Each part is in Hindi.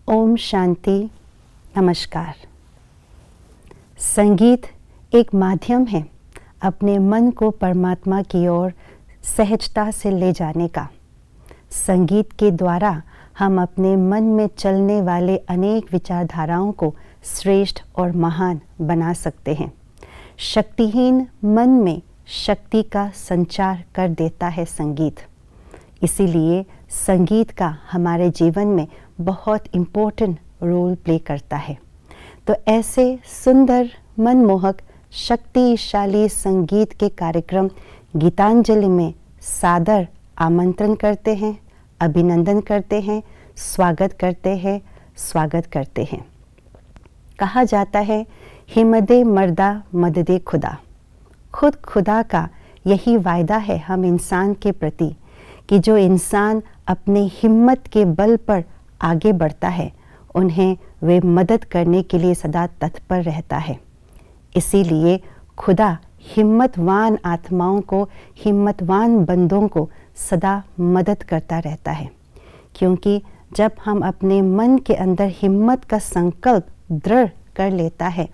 ओम शांति। नमस्कार। संगीत एक माध्यम है अपने मन को परमात्मा की ओर सहजता से ले जाने का। संगीत के द्वारा हम अपने मन में चलने वाले अनेक विचारधाराओं को श्रेष्ठ और महान बना सकते हैं। शक्तिहीन मन में शक्ति का संचार कर देता है संगीत। इसीलिए संगीत का हमारे जीवन में बहुत इम्पोर्टेंट रोल प्ले करता है। तो ऐसे सुंदर, मनमोहक, शक्तिशाली संगीत के कार्यक्रम गीतांजलि में सादर आमंत्रण करते हैं, अभिनंदन करते हैं, स्वागत करते हैं। कहा जाता है, हिम्मदे मर्दा मददे खुदा। खुद खुदा का यही वायदा है हम इंसान के प्रति कि जो इंसान अपने हिम्मत के बल पर आगे बढ़ता है, उन्हें वे मदद करने के लिए सदा तत्पर रहता है। इसीलिए खुदा हिम्मतवान आत्माओं को, हिम्मतवान बंदों को सदा मदद करता रहता है। क्योंकि जब हम अपने मन के अंदर हिम्मत का संकल्प दृढ़ कर लेता है,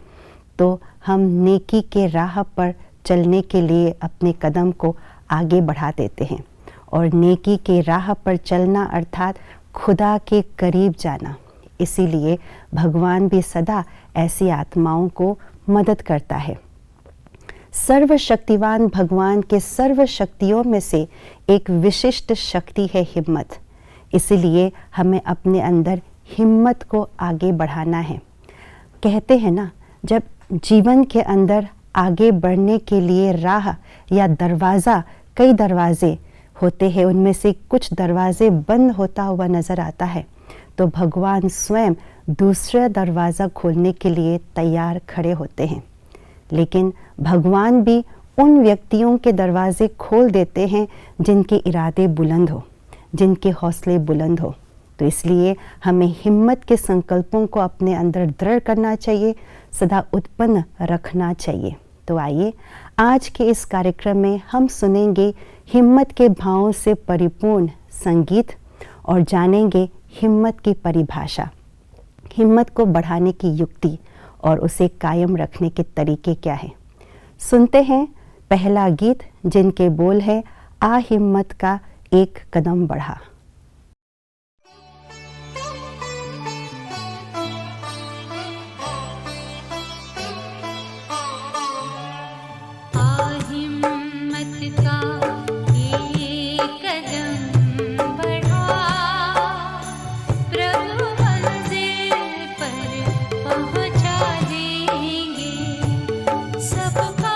तो हम नेकी के राह पर चलने के लिए अपने कदम को आगे बढ़ा देते हैं। और नेकी के राह पर चलना अर्थात खुदा के करीब जाना। इसीलिए भगवान भी सदा ऐसी आत्माओं को मदद करता है। सर्वशक्तिवान भगवान के सर्व शक्तियों में से एक विशिष्ट शक्ति है हिम्मत। इसीलिए हमें अपने अंदर हिम्मत को आगे बढ़ाना है। कहते हैं ना, जब जीवन के अंदर आगे बढ़ने के लिए राह या दरवाज़ा, कई दरवाजे होते हैं, उनमें से कुछ दरवाजे बंद होता हुआ नज़र आता है, तो भगवान स्वयं दूसरा दरवाज़ा खोलने के लिए तैयार खड़े होते हैं। लेकिन भगवान भी उन व्यक्तियों के दरवाजे खोल देते हैं जिनके इरादे बुलंद हो, जिनके हौसले बुलंद हो। तो इसलिए हमें हिम्मत के संकल्पों को अपने अंदर दृढ़ करना चाहिए, सदा उत्पन्न रखना चाहिए। तो आइए, आज के इस कार्यक्रम में हम सुनेंगे हिम्मत के भावों से परिपूर्ण संगीत और जानेंगे हिम्मत की परिभाषा, हिम्मत को बढ़ाने की युक्ति और उसे कायम रखने के तरीके क्या हैं। सुनते हैं पहला गीत, जिनके बोल है, आ हिम्मत का एक कदम बढ़ा। सबका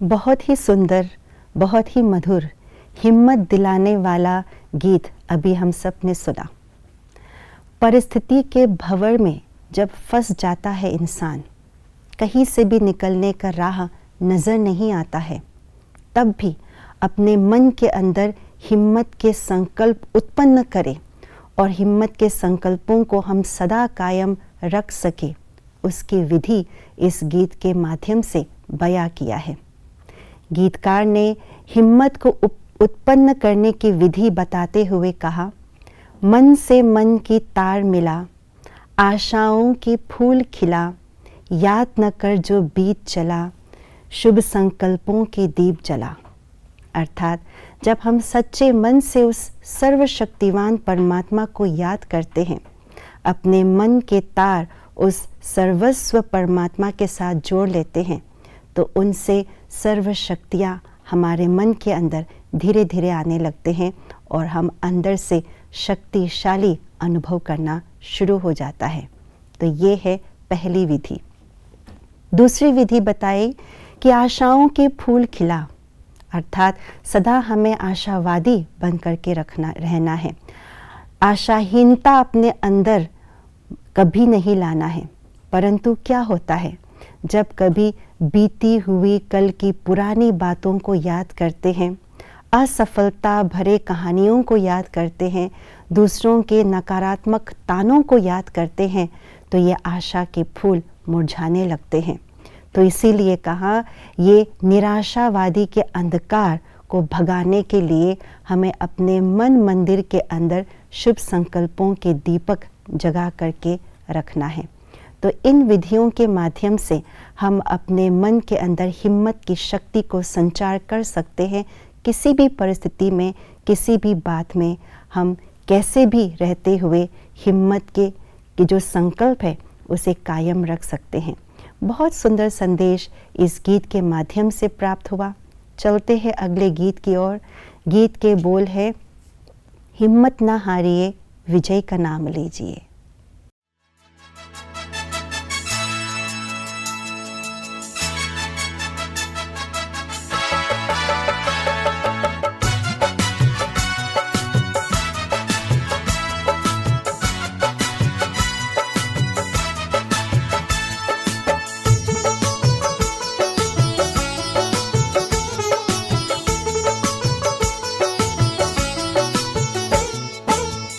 बहुत ही सुंदर, बहुत ही मधुर, हिम्मत दिलाने वाला गीत अभी हम सब ने सुना। परिस्थिति के भंवर में जब फंस जाता है इंसान, कहीं से भी निकलने का राह नज़र नहीं आता है, तब भी अपने मन के अंदर हिम्मत के संकल्प उत्पन्न करें और हिम्मत के संकल्पों को हम सदा कायम रख सके, उसकी विधि इस गीत के माध्यम से बयां किया है। गीतकार ने हिम्मत को उत्पन्न करने की विधि बताते हुए कहा, मन से मन की तार मिला, आशाओं के फूल खिला, याद न कर जो बीत चला, शुभ संकल्पों के दीप जला। अर्थात जब हम सच्चे मन से उस सर्वशक्तिवान परमात्मा को याद करते हैं, अपने मन के तार उस सर्वस्व परमात्मा के साथ जोड़ लेते हैं, तो उनसे सर्व शक्तियाँ हमारे मन के अंदर धीरे धीरे आने लगते हैं और हम अंदर से शक्तिशाली अनुभव करना शुरू हो जाता है। तो ये है पहली विधि। दूसरी विधि बताई कि आशाओं के फूल खिला, अर्थात सदा हमें आशावादी बन करके रहना है। आशाहीनता अपने अंदर कभी नहीं लाना है। परंतु क्या होता है, जब कभी बीती हुई कल की पुरानी बातों को याद करते हैं, असफलता भरे कहानियों को याद करते हैं, दूसरों के नकारात्मक तानों को याद करते हैं, तो ये आशा के फूल मुरझाने लगते हैं। तो इसीलिए कहा, ये निराशावादी के अंधकार को भगाने के लिए हमें अपने मन मंदिर के अंदर शुभ संकल्पों के दीपक जगा करके रखना है। तो इन विधियों के माध्यम से हम अपने मन के अंदर हिम्मत की शक्ति को संचार कर सकते हैं। किसी भी परिस्थिति में, किसी भी बात में हम कैसे भी रहते हुए हिम्मत के जो संकल्प है उसे कायम रख सकते हैं। बहुत सुंदर संदेश इस गीत के माध्यम से प्राप्त हुआ। चलते हैं अगले गीत की ओर। गीत के बोल है, हिम्मत ना हारिए, विजय का नाम लीजिए।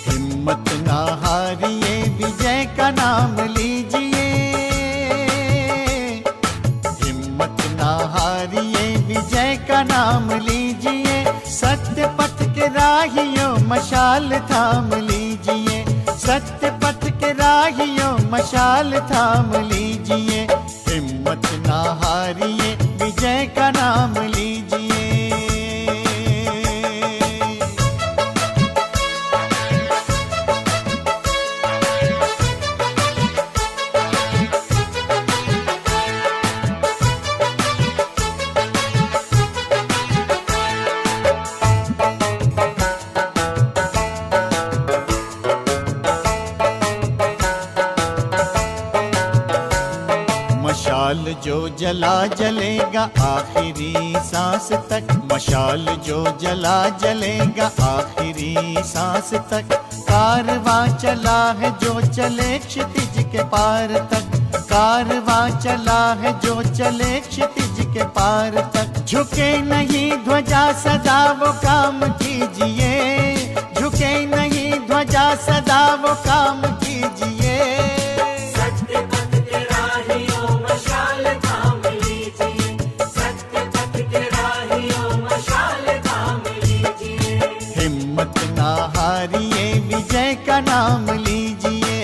हिम्मत ना हारिए, विजय का नाम लीजिए। हिम्मत ना हारिए, विजय का नाम लीजिए। सत्य पथ के राहियों मशाल थाम लीजिए। सत्य पथ के राहियों मशाल थाम लीजिए। हिम्मत ना हारिए, विजय का नाम लीजिए। मशाल जो जला जलेगा आखिरी सांस तक। मशाल जो जला जलेगा आखिरी सांस तक। कारवां चला है जो चले क्षितिज के पार तक। कारवां चला है जो चले क्षितिज के पार तक। झुके नहीं ध्वजा सदा वो काम कीजिए। झुके नहीं ध्वजा सदा वो काम कीजिए। हिम्मत ना हारिए, विजय का नाम लीजिए।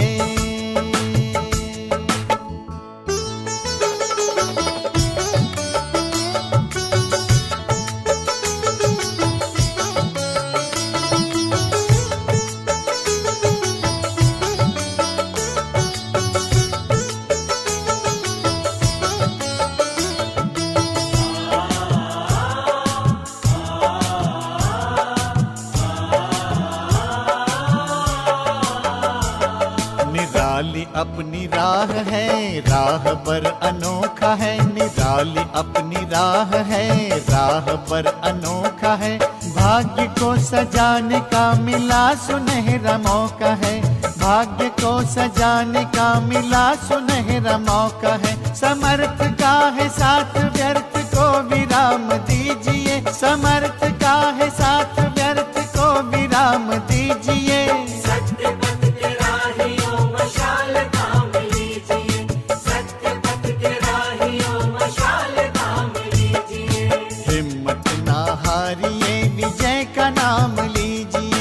निराली अपनी राह है, राह पर अनोखा है। निराली अपनी राह है, राह पर अनोखा है। भाग्य को सजाने का मिला सुनहरा मौका है, भाग्य को सजाने का मिला सुनहरा मौका है। समर्थ का है साथ, व्यर्थ को विराम दीजिए। समर्थ का है साथ, व्यर्थ को विराम दीजिए। सत्य पथ के राहियों मशाल थाम लीजिए, सत्य पथ के राहियों मशाल थाम लीजिए। हिम्मत ना हारिए, विजय का नाम लीजिए।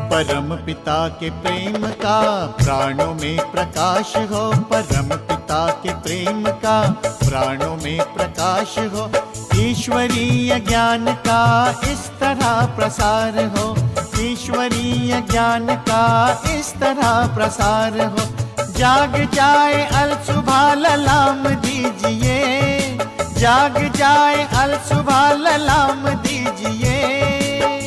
परम पिता के प्रेम का प्राणों में प्रकाश हो, परम पिता के प्रेम का प्राणों में प्रकाश हो। ईश्वरीय ज्ञान का इस तरह प्रसार हो, ईश्वरीय ज्ञान का इस तरह प्रसार हो। जाग जाए अल सुबह ललाम दीजिए, जाग जाए अल सुबह ललाम दीजिए।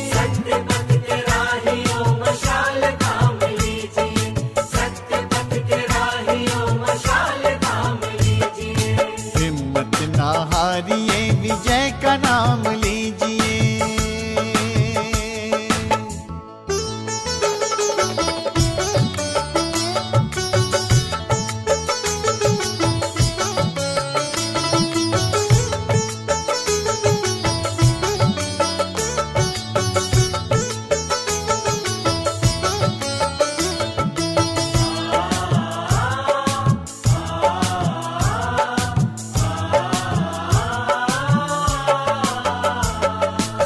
सत्य पथ के राहियों मशाल थाम लीजिए, सत्य पथ के राहियों मशाल थाम लीजिए। हिम्मत ना हारिए, विजय का नाम लीजिए।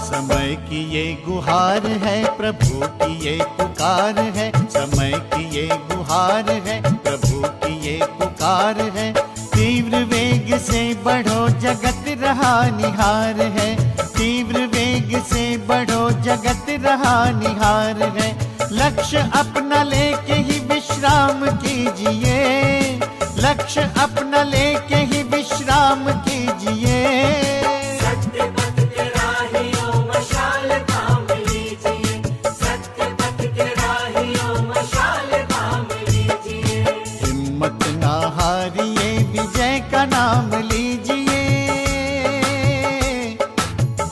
समय की ये गुहार है, प्रभु की ये पुकार है। समय की ये गुहार है, प्रभु की ये पुकार है। तीव्र वेग से बढ़ो, जगत रहा निहार है। तीव्र वेग से बढ़ो, जगत रहा निहार है। लक्ष्य अपना लेके ही विश्राम कीजिए, लक्ष्य अपना लेके ही विश्राम कीजिए। सत्य पथ के राहियों मशाल थाम लीजिए, सत्य पथ के राहियों मशाल थाम लीजिए। हिम्मत ना हारिए, विजय का नाम लीजिए।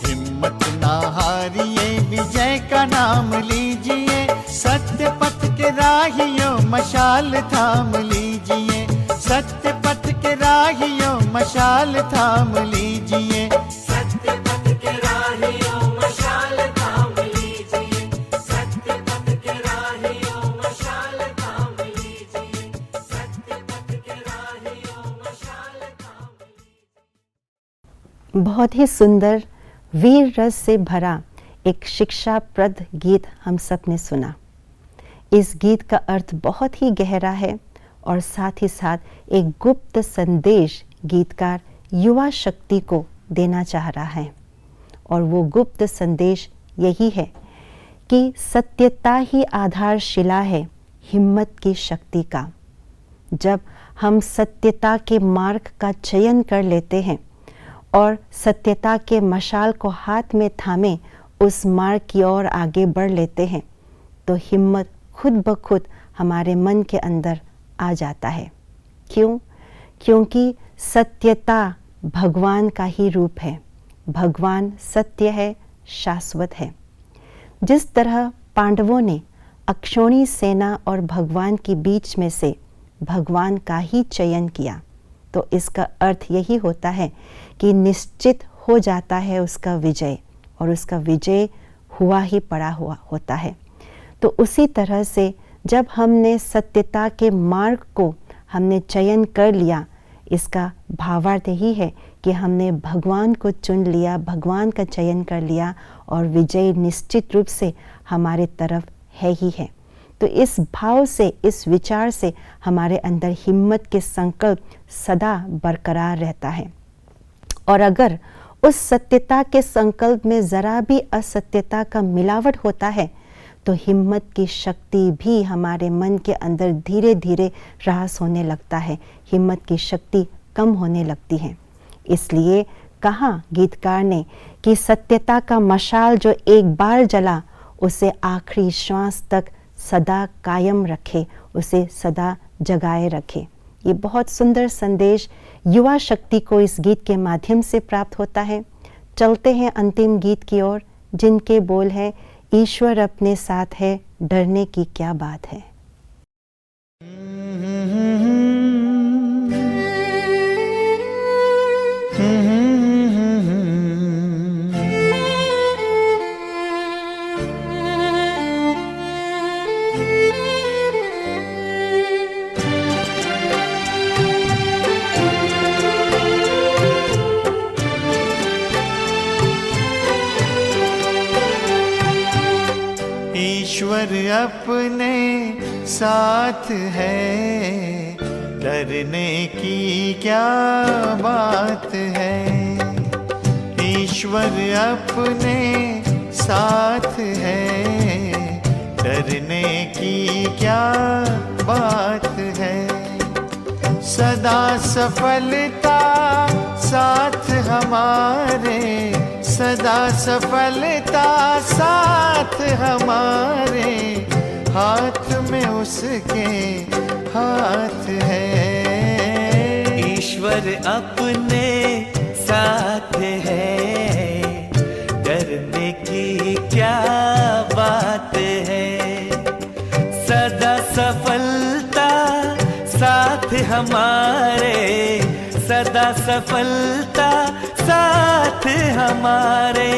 हिम्मत ना हारिए, विजय का नाम लीजिए। सत्य पथ के राहियों मशाल थाम लीजिए, सत्य पथ के राहियों मशाल थाम लीजिए। सत्य पथ के राहियों मशाल थाम लीजिए, सत्य पथ के राहियों मशाल थाम लीजिए, सत्य पथ के राहियों मशाल थाम लीजिए। बहुत ही सुंदर वीर रस से भरा एक शिक्षाप्रद गीत हम सब ने सुना। इस गीत का अर्थ बहुत ही गहरा है और साथ ही साथ एक गुप्त संदेश गीतकार युवा शक्ति को देना चाह रहा है। और वो गुप्त संदेश यही है कि सत्यता ही आधारशिला है हिम्मत की शक्ति का। जब हम सत्यता के मार्ग का चयन कर लेते हैं और सत्यता के मशाल को हाथ में थामे उस मार्ग की ओर आगे बढ़ लेते हैं, तो हिम्मत खुद ब खुद हमारे मन के अंदर आ जाता है। क्यों? क्योंकि सत्यता भगवान का ही रूप है। भगवान सत्य है, शाश्वत है। जिस तरह पांडवों ने अक्षौणी सेना और भगवान के बीच में से भगवान का ही चयन किया, तो इसका अर्थ यही होता है कि निश्चित हो जाता है उसका विजय, और उसका विजय हुआ ही पड़ा हुआ होता है। तो उसी तरह से जब हमने सत्यता के मार्ग को हमने चयन कर लिया, इसका भावार्थ यही है कि हमने भगवान को चुन लिया, भगवान का चयन कर लिया, और विजय निश्चित रूप से हमारे तरफ है ही है। तो इस भाव से, इस विचार से हमारे अंदर हिम्मत के संकल्प सदा बरकरार रहता है। और अगर उस सत्यता के संकल्प में ज़रा भी असत्यता का मिलावट होता है तो हिम्मत की शक्ति भी हमारे मन के अंदर धीरे धीरे ह्रास होने लगता है, हिम्मत की शक्ति कम होने लगती है। इसलिए कहा गीतकार ने कि सत्यता का मशाल जो एक बार जला उसे आखिरी श्वास तक सदा कायम रखे, उसे सदा जगाए रखे। ये बहुत सुंदर संदेश युवा शक्ति को इस गीत के माध्यम से प्राप्त होता है। चलते हैं अंतिम गीत की ओर, जिनके बोल है, ईश्वर अपने साथ है, डरने की क्या बात है। ईश्वर अपने साथ है, डरने की क्या बात है। ईश्वर अपने साथ है, डरने की क्या बात है। सदा सफलता साथ हमारे, सदा सफलता साथ हमारे, हाथ में उसके हाथ है। ईश्वर अपने साथ है, डरने की क्या बात है। सदा सफलता साथ हमारे, सदा सफलता साथ हमारे,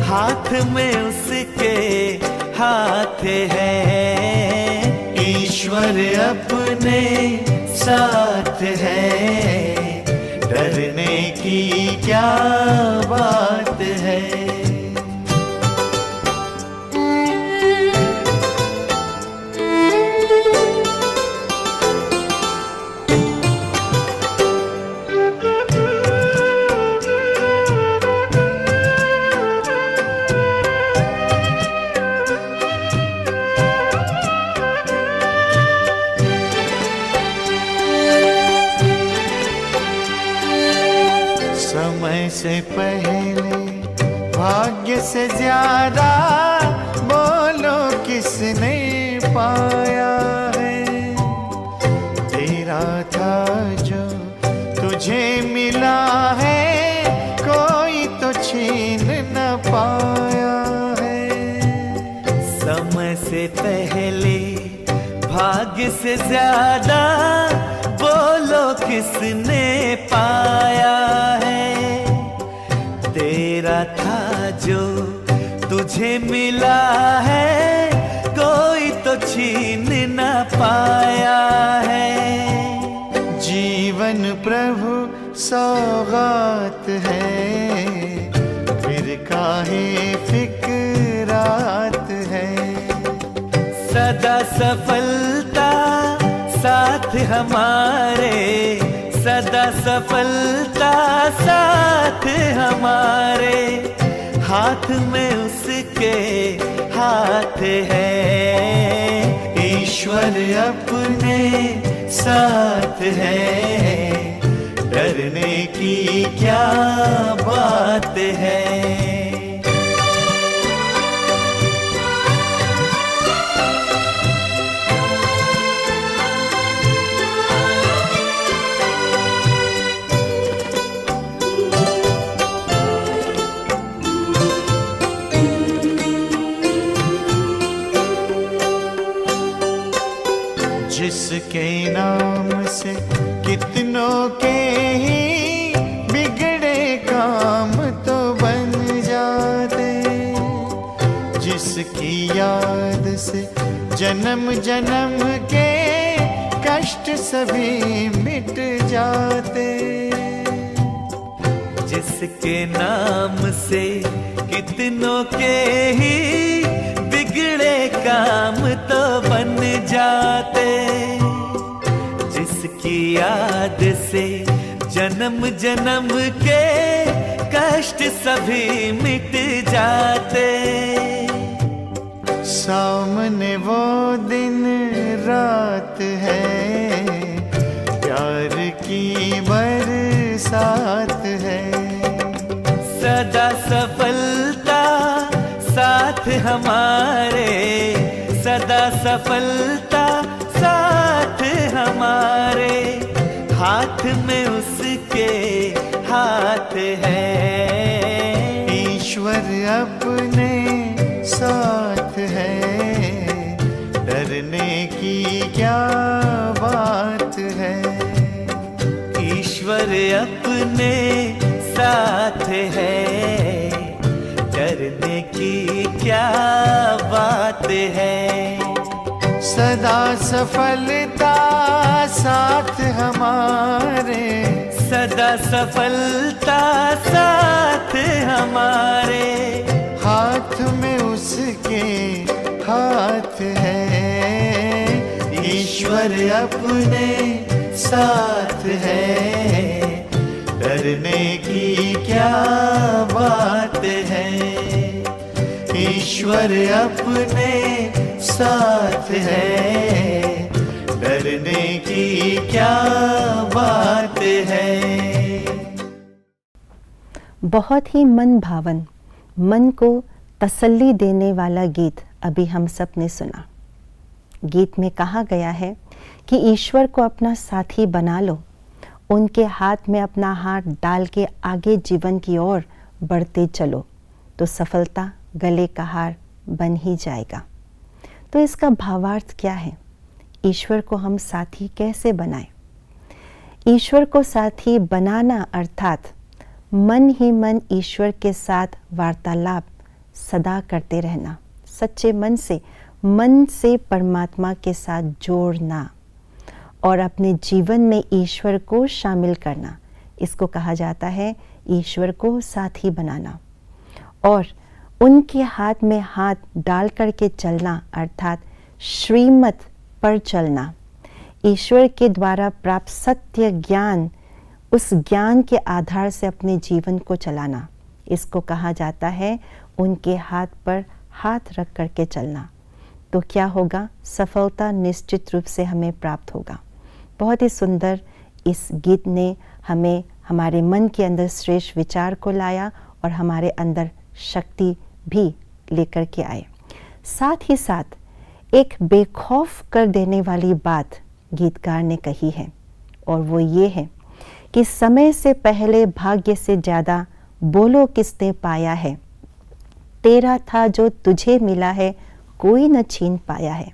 हाथ में उसके हाथ है। ईश्वर अपने साथ है, डरने की क्या बात है। समय से पहले भाग्य से ज्यादा बोलो किसने पाया है। तेरा था जो तुझे मिला है, कोई तो छीन न पाया है। समय से पहले भाग्य से ज्यादा बोलो किसने पाया है। तेरा था जो तुझे मिला है, कोई तो छीन न पाया है। जीवन प्रभु सौगात है, फिर काहे फिक्रात है। सदा सफलता साथ हमारे, सदा सफलता साथ हमारे, हाथ में उसके हाथ है। ईश्वर अपने साथ है, डरने की क्या बात है। जिसके नाम से कितनों के ही बिगड़े काम तो बन जाते, जिसकी याद से जन्म जन्म के कष्ट सभी मिट जाते। जिसके नाम से कितनों के ही बिगड़े काम तो बन जाते, जिसकी याद से जन्म जन्म के कष्ट सभी मिट जाते। सामने वो दिन रात है, प्यार की बरसात है। सदा सफलता साथ हमारे, सदा सफलता साथ हमारे। हाथ में उसके हाथ है, ईश्वर अपने साथ है, डरने की क्या बात है। ईश्वर अपने साथ है, डरने की क्या बात है। सदा सफलता साथ हमारे, सदा सफलता साथ हमारे। हाथ में उसके हाथ है, ईश्वर अपने साथ है, डरने की क्या बात है। ईश्वर अपने साथ है, डरने की क्या बात है। बहुत ही मन भावन, मन को तसल्ली देने वाला गीत अभी हम सब ने सुना। गीत में कहा गया है कि ईश्वर को अपना साथी बना लो, उनके हाथ में अपना हाथ डाल के आगे जीवन की ओर बढ़ते चलो, तो सफलता गले का हार बन ही जाएगा। तो इसका भावार्थ क्या है? ईश्वर को हम साथी कैसे बनाएं? ईश्वर को साथी बनाना अर्थात मन ही मन ईश्वर के साथ वार्तालाप सदा करते रहना, सच्चे मन से परमात्मा के साथ जोड़ना और अपने जीवन में ईश्वर को शामिल करना, इसको कहा जाता है ईश्वर को साथी बनाना। और उनके हाथ में हाथ डाल करके चलना अर्थात श्रीमत पर चलना, ईश्वर के द्वारा प्राप्त सत्य ज्ञान, उस ज्ञान के आधार से अपने जीवन को चलाना, इसको कहा जाता है उनके हाथ पर हाथ रख करके चलना। तो क्या होगा? सफलता निश्चित रूप से हमें प्राप्त होगा। बहुत ही सुंदर इस गीत ने हमें हमारे मन के अंदर श्रेष्ठ विचार को लाया और हमारे अंदर शक्ति भी लेकर के आए। साथ ही साथ एक बेखौफ कर देने वाली बात गीतकार ने कही है, और वो ये है कि समय से पहले भाग्य से ज़्यादा बोलो किसने पाया है, तेरा था जो तुझे मिला है कोई न छीन पाया है।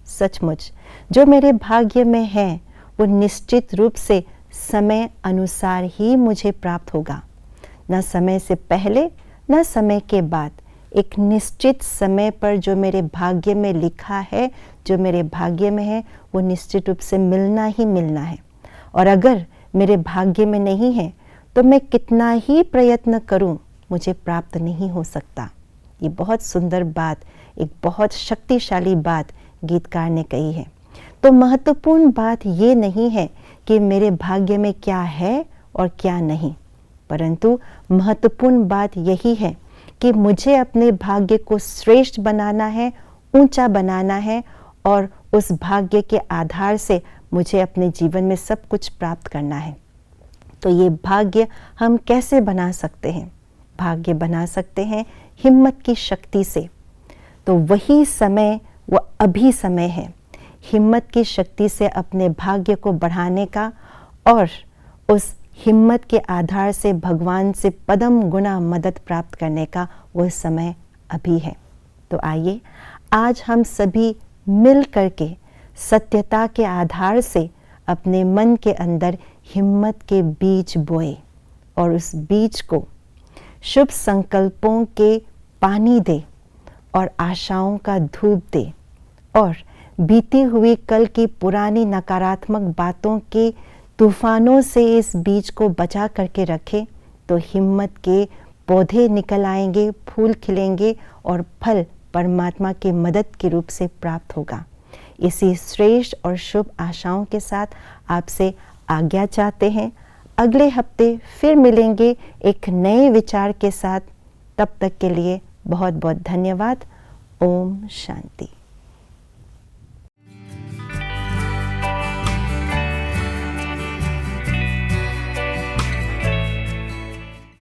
सचमुच जो मेरे भाग्य में है वो निश्चित रूप से समय अनुसार ही मुझे प्राप्त होगा, न समय से पहले न समय के बाद। एक निश्चित समय पर जो मेरे भाग्य में लिखा है, जो मेरे भाग्य में है, वो निश्चित रूप से मिलना ही मिलना है। और अगर मेरे भाग्य में नहीं है तो मैं कितना ही प्रयत्न करूं, मुझे प्राप्त नहीं हो सकता। ये बहुत सुंदर बात, एक बहुत शक्तिशाली बात गीतकार ने कही है। तो महत्वपूर्ण बात ये नहीं है कि मेरे भाग्य में क्या है और क्या नहीं, परंतु महत्वपूर्ण बात यही है कि मुझे अपने भाग्य को श्रेष्ठ बनाना है, ऊंचा बनाना है, और उस भाग्य के आधार से मुझे अपने जीवन में सब कुछ प्राप्त करना है। तो ये भाग्य हम कैसे बना सकते हैं? भाग्य बना सकते हैं हिम्मत की शक्ति से। तो वही समय वो अभी समय है, हिम्मत की शक्ति से अपने भाग्य को बढ़ाने का, और उस हिम्मत के आधार से भगवान से पदम गुना मदद प्राप्त करने का वो समय अभी है। तो आइए आज हम सभी मिल करके सत्यता के आधार से अपने मन के अंदर हिम्मत के बीज बोए और उस बीज को शुभ संकल्पों के पानी दे और आशाओं का धूप दे, और बीती हुई कल की पुरानी नकारात्मक बातों के तूफानों से इस बीज को बचा करके रखे, तो हिम्मत के पौधे निकल आएंगे, फूल खिलेंगे और फल परमात्मा के मदद के रूप से प्राप्त होगा। इसी श्रेष्ठ और शुभ आशाओं के साथ आपसे आज्ञा चाहते हैं। अगले हफ्ते फिर मिलेंगे एक नए विचार के साथ। तब तक के लिए बहुत बहुत धन्यवाद। ओम शांति।